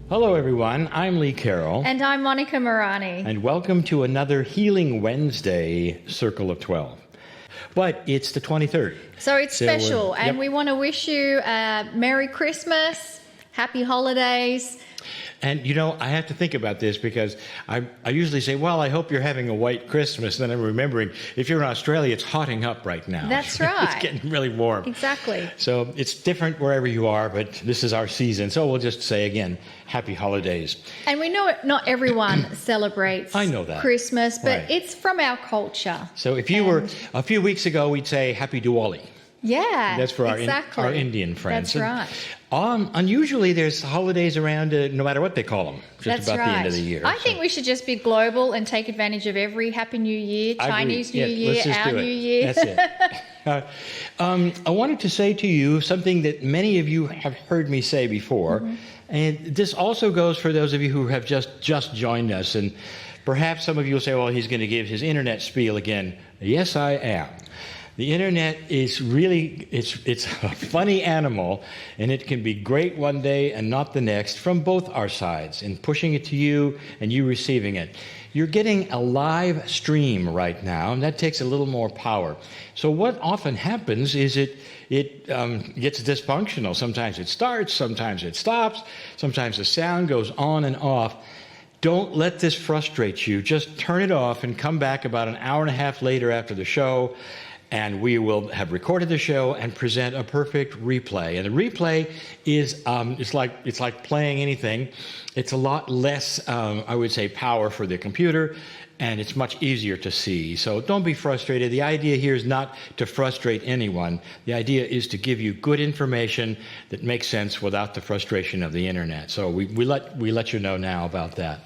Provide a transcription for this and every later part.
Hello, everyone. I'm Lee Carroll. And I'm Monica Muranyi. And welcome to another Healing Wednesday Circle of 12. But it's the 23rd. So it's special, and we want to wish you a Merry Christmas, Happy Holidays. And, you know, I have to think about this because I usually say, well, I hope you're having a white Christmas. Then I'm remembering, if you're in Australia, it's hotting up right now. That's right. It's getting really warm. Exactly. So it's different wherever you are, but this is our season. So we'll just say again, Happy Holidays. And we know not everyone celebrates I know that. Christmas, but Right. it's from our culture. So if you were, a few weeks ago, we'd say Happy Diwali. Yeah, That's for exactly. our Indian friends. That's right. Unusually, there's holidays around no matter what they call them, just That's about right. the end of the year. I think we should just be global and take advantage of every Happy New Year, Chinese New Year, our New Year. That's it. I wanted to say to you something that many of you have heard me say before, and this also goes for those of you who have just joined us. And perhaps some of you will say, well, he's going to give his internet spiel again. Yes, I am. The internet is really, it's a funny animal, and it can be great one day and not the next from both our sides, in pushing it to you and you receiving it. You're getting a live stream right now, and that takes a little more power. So what often happens is it gets dysfunctional. Sometimes it starts, sometimes it stops, sometimes the sound goes on and off. Don't let this frustrate you. Just turn it off and come back about an hour and a half later after the show, and we will have recorded the show and present a perfect replay. And the replay is it's like playing anything. It's a lot less, I would say, power for the computer, and it's much easier to see. So don't be frustrated. The idea here is not to frustrate anyone. The idea is to give you good information that makes sense without the frustration of the internet. So we let you know now about that.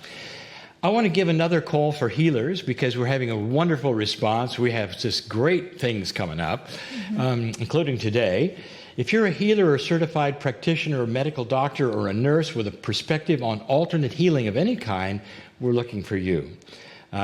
I want to give another call for healers because we're having a wonderful response. We have just great things coming up, including today. If you're a healer or certified practitioner or medical doctor or a nurse with a perspective on alternate healing of any kind, we're looking for you.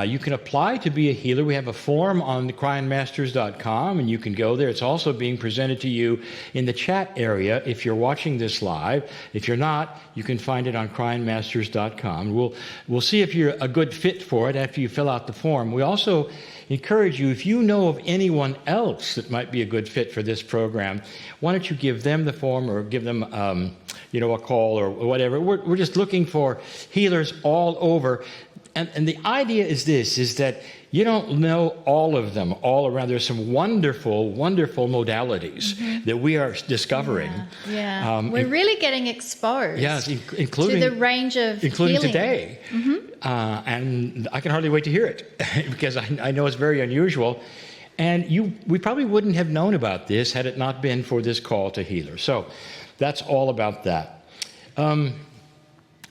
You can apply to be a healer. We have a form on cryonmasters.com, and you can go there. It's also being presented to you in the chat area if you're watching this live. If you're not, you can find it on cryonmasters.com. We'll see if you're a good fit for it after you fill out the form. We also encourage you, if you know of anyone else that might be a good fit for this program, why don't you give them the form or give them a call or whatever. We're just looking for healers all over. And the idea is this, is that you don't know all of them all around. There's some wonderful, wonderful modalities that we are discovering. Yeah. We're really getting exposed including to the range of including healing. Today. And I can hardly wait to hear it because I know it's very unusual. And we probably wouldn't have known about this had it not been for this call to healers. So that's all about that. We're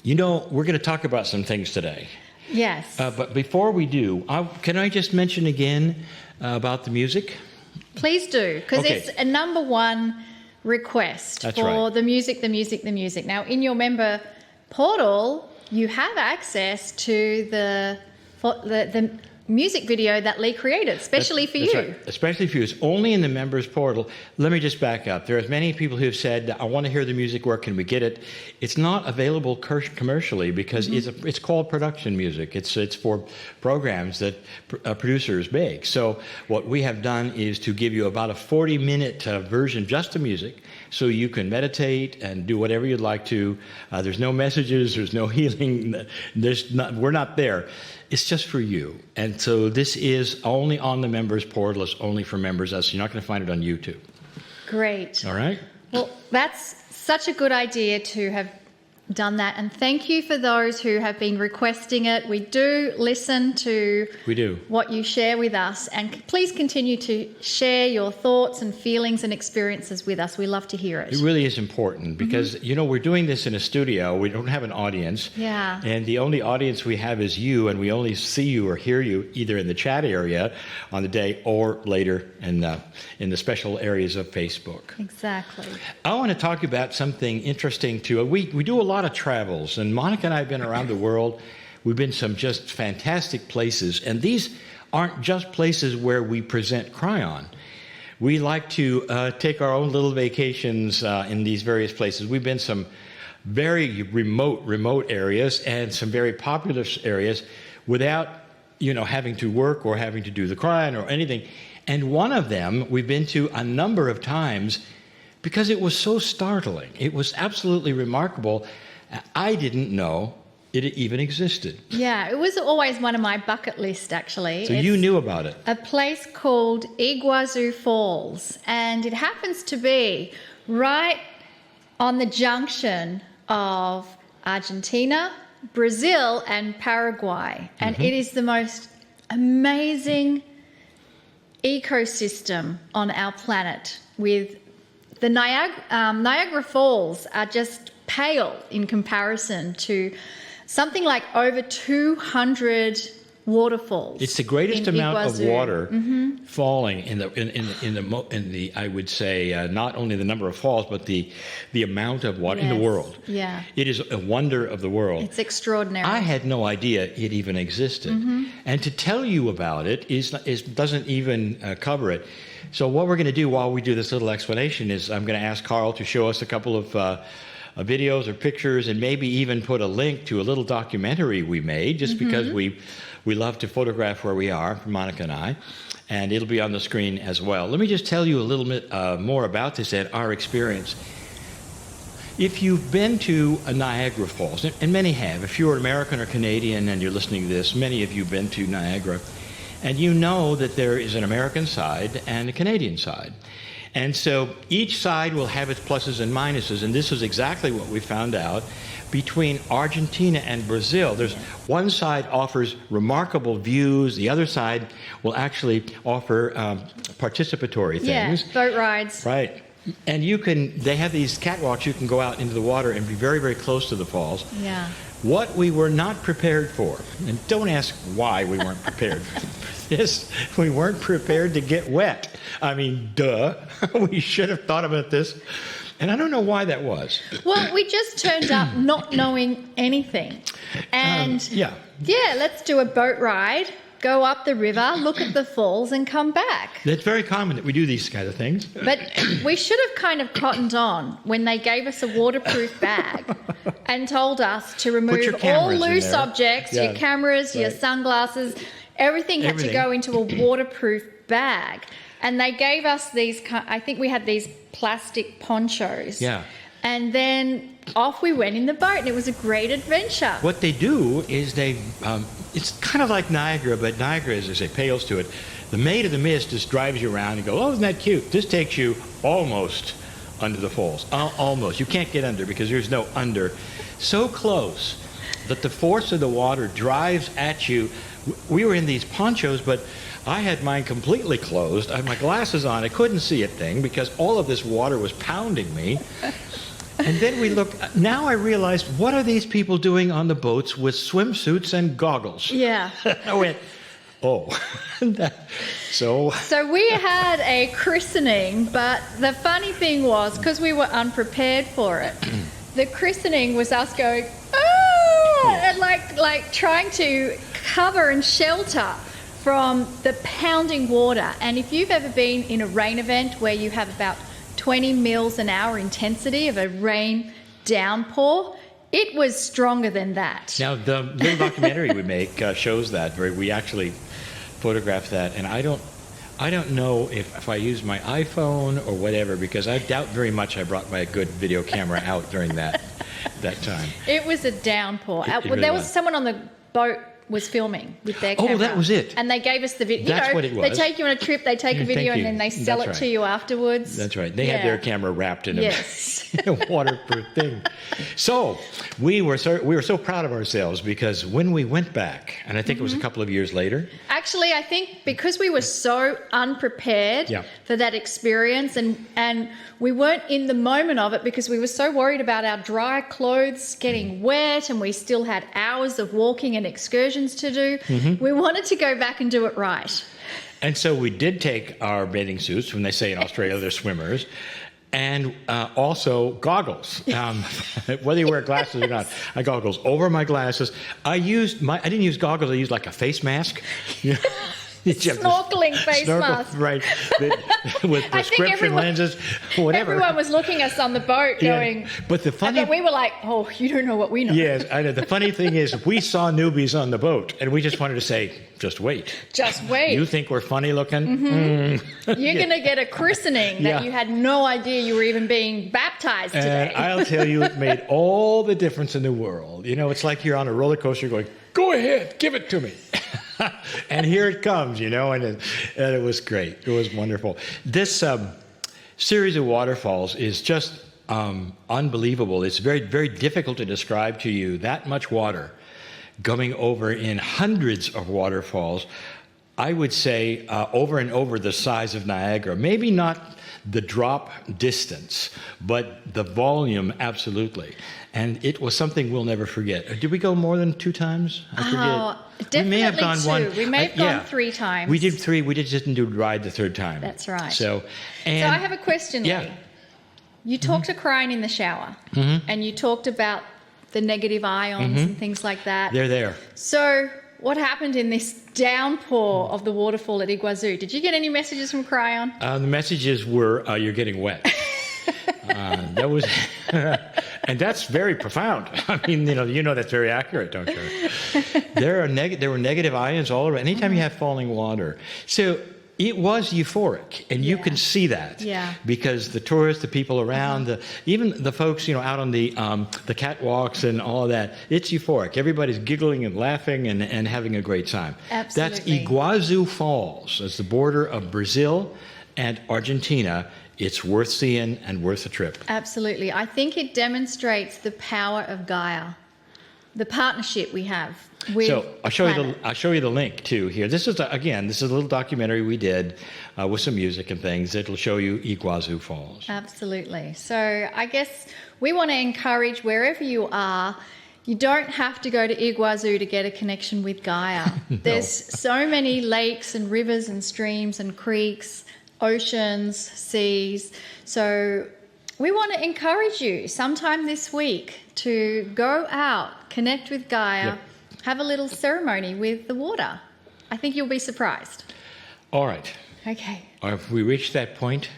going to talk about some things today. Yes. But before we do, can I just mention again about the music? Please do, because it's a number one request for the music. Now, in your member portal, you have access to the music video that Lee created, especially for you. Right. Especially for you. It's only in the members portal. Let me just back up. There are many people who have said, I want to hear the music, where can we get it? It's not available commercially because it's called production music. It's for programs that producers make. So what we have done is to give you about a 40-minute version, just the music, so you can meditate and do whatever you'd like to. There's no messages, there's no healing, we're not there. It's just for you. And so this is only on the members portal. It's only for members. So you're not going to find it on YouTube. Great. All right? Well, that's such a good idea to have done that. And thank you for those who have been requesting it. We do listen to what you share with us. And please continue to share your thoughts and feelings and experiences with us. We love to hear it. It really is important because, we're doing this in a studio. We don't have an audience. Yeah. And the only audience we have is you, and we only see you or hear you either in the chat area on the day or later in the special areas of Facebook. Exactly. I want to talk about something interesting too. We do a lot of travels, and Monica and I have been around the world. We've been some just fantastic places, and these aren't just places where we present Kryon. We like to take our own little vacations in these various places. We've been very remote areas and some very popular areas without, having to work or having to do the Kryon or anything. And one of them we've been to a number of times because it was so startling. It was absolutely remarkable. I didn't know it even existed. Yeah, it was always one of my bucket list, actually. So you knew about it. A place called Iguazu Falls, and it happens to be right on the junction of Argentina, Brazil, and Paraguay. And it is the most amazing ecosystem on our planet. With the Niagara Falls are just pale in comparison to something like over 200 waterfalls. It's the greatest amount Iguazu. of water falling in the I would say not only the number of falls but the amount of water in the world. Yeah. It is a wonder of the world. It's extraordinary. I had no idea it even existed, and to tell you about it doesn't even cover it. So what we're going to do while we do this little explanation is I'm going to ask Carl to show us a couple of videos or pictures, and maybe even put a link to a little documentary we made, just because we love to photograph where we are, Monica and I, and it'll be on the screen as well. Let me just tell you a little bit more about this and our experience. If you've been to a Niagara Falls, and many have, if you're an American or Canadian and you're listening to this, many of you have been to Niagara, and you know that there is an American side and a Canadian side. And so each side will have its pluses and minuses, and this is exactly what we found out between Argentina and Brazil. There's one side offers remarkable views, the other side will actually offer participatory things. Yeah, boat rides. Right. And they have these catwalks, you can go out into the water and be very, very close to the falls. Yeah. What we were not prepared for, and don't ask why we weren't prepared for this, we weren't prepared to get wet. I mean, duh. We should have thought about this. And I don't know why that was. Well, we just turned up not knowing anything. And let's do a boat ride, go up the river, look at the falls, and come back. It's very common that we do these kind of things. But we should have kind of cottoned on when they gave us a waterproof bag and told us to remove all loose objects, your cameras, your sunglasses, everything had to go into a waterproof bag. And they gave us these, I think we had these plastic ponchos. Yeah. And then off we went in the boat, and it was a great adventure. What they do is it's kind of like Niagara, but Niagara, as I say, pales to it. The Maid of the Mist just drives you around and goes, oh, isn't that cute? This takes you almost under the falls. Almost. You can't get under because there's no under. So close that the force of the water drives at you. We were in these ponchos, but I had mine completely closed. I had my glasses on. I couldn't see a thing because all of this water was pounding me. And then we looked. Now I realized, what are these people doing on the boats with swimsuits and goggles? Yeah. I went, oh. So we had a christening, but the funny thing was, because we were unprepared for it, the christening was us going, oh, and like trying to cover and shelter from the pounding water. And if you've ever been in a rain event where you have about 20 mils an hour intensity of a rain downpour, it was stronger than that. Now, the little documentary we make shows that. We actually photographed that, and I don't know if I used my iPhone or whatever, because I doubt very much I brought my good video camera out during that time. It was a downpour. Really there was someone on the boat was filming with their camera. Oh, that was it. And they gave us the video. That's what it was. They take you on a trip, they take a video, and then they sell it to you afterwards. That's right. They had their camera wrapped in a waterproof thing. So we were so proud of ourselves, because when we went back, and I think it was a couple of years later. Actually, I think because we were so unprepared for that experience, and we weren't in the moment of it because we were so worried about our dry clothes getting wet, and we still had hours of walking and excursions to do. We wanted to go back and do it right. And so we did take our bathing suits, when they say in Australia they're swimmers, and also goggles. Whether you wear glasses or not, I goggles over my glasses. I didn't use goggles, I used like a face mask. Snorkeling face mask. Right. With prescription lenses, whatever. Everyone was looking at us on the boat going... Yeah. But the funny... we were like, oh, you don't know what we know. Yes, I know. The funny thing is, we saw newbies on the boat, and we just wanted to say, just wait. Just wait. You think we're funny looking? Mm-hmm. You're going to get a christening that you had no idea you were even being baptized today. And I'll tell you, it made all the difference in the world. You know, it's like you're on a roller coaster going, go ahead, give it to me. And here it comes, you know, and it was great. It was wonderful. This series of waterfalls is just unbelievable. It's very, very difficult to describe to you that much water going over in hundreds of waterfalls. I would say over and over the size of Niagara. Maybe not the drop distance, but the volume, absolutely. And it was something we'll never forget. Did we go more than 2 times? I forget. Definitely we may have gone 2. one. We may have gone 3 times. We did 3. We just didn't do ride the 3rd time. That's right. So I have a question, Lee. You talked to Kryon in the shower, and you talked about the negative ions and things like that. They're there. So what happened in this downpour of the waterfall at Iguazu? Did you get any messages from Kryon? The messages were, you're getting wet. That was, and that's very profound. I mean, you know that's very accurate, don't you? There were negative ions all around. Anytime you have falling water, so it was euphoric, and you can see that. Yeah. Because the tourists, the people around, even the folks, out on the catwalks and all of that, it's euphoric. Everybody's giggling and laughing and having a great time. Absolutely. That's Iguazu Falls. It's the border of Brazil and Argentina. It's worth seeing and worth a trip. Absolutely. I think it demonstrates the power of Gaia, the partnership we have with I'll show you the link too here. This is a little documentary we did with some music and things that'll show you Iguazu Falls. Absolutely. So I guess we want to encourage wherever you are, you don't have to go to Iguazu to get a connection with Gaia. No. There's so many lakes and rivers and streams and creeks, oceans, seas. So we want to encourage you sometime this week to go out, connect with Gaia, have a little ceremony with the water. I think you'll be surprised. All right. Okay. Have we reached that point?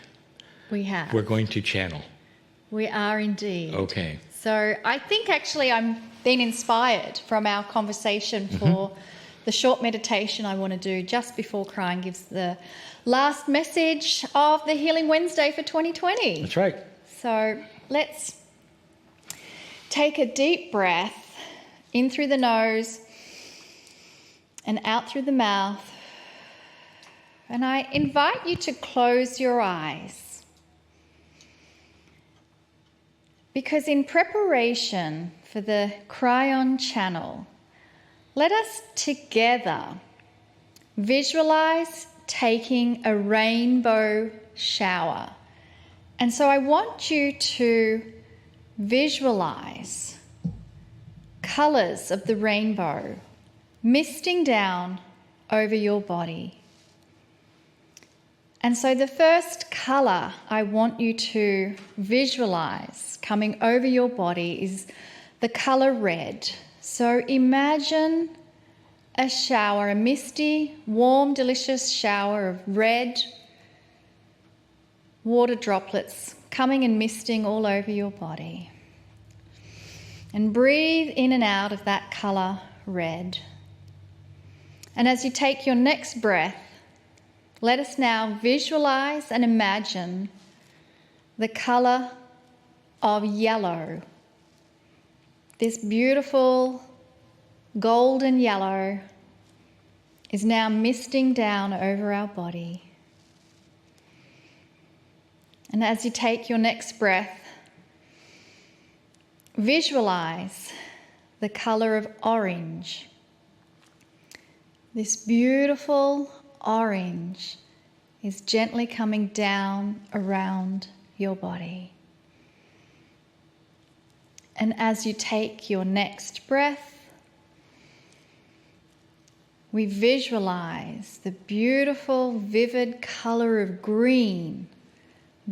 We have. We're going to channel. We are indeed. Okay. So I think actually I'm being inspired from our conversation for the short meditation I want to do just before Kryon gives the last message of the Healing Wednesday for 2020. That's right. So let's take a deep breath in through the nose and out through the mouth. And I invite you to close your eyes, because in preparation for the Kryon channel, let us together visualize taking a rainbow shower. And so I want you to visualize colours of the rainbow misting down over your body. And so the first colour I want you to visualize coming over your body is the colour red. So imagine a shower, a misty, warm, delicious shower of red water droplets coming and misting all over your body. And breathe in and out of that colour red. And as you take your next breath, let us now visualize and imagine the colour of yellow. This beautiful golden yellow is now misting down over our body. And as you take your next breath, visualize the colour of orange. This beautiful orange is gently coming down around your body. And as you take your next breath, we visualize the beautiful, vivid colour of green,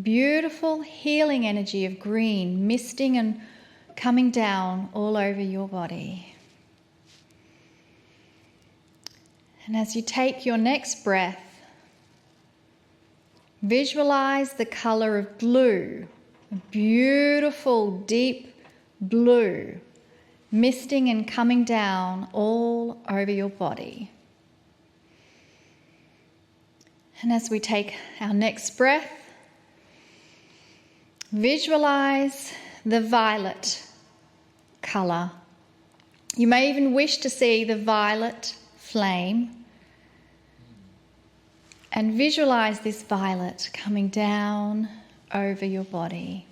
beautiful healing energy of green misting and coming down all over your body. And as you take your next breath, visualize the colour of blue, a beautiful deep blue, misting and coming down all over your body. And as we take our next breath, visualize the violet colour. You may even wish to see the violet flame. And visualize this violet coming down over your body.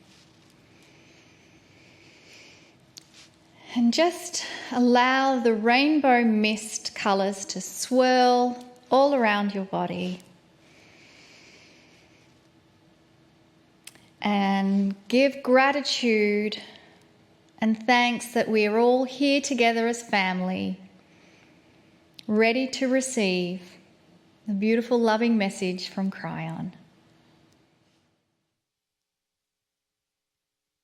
And just allow the rainbow mist colours to swirl all around your body. And give gratitude and thanks that we are all here together as family, ready to receive the beautiful loving message from Kryon.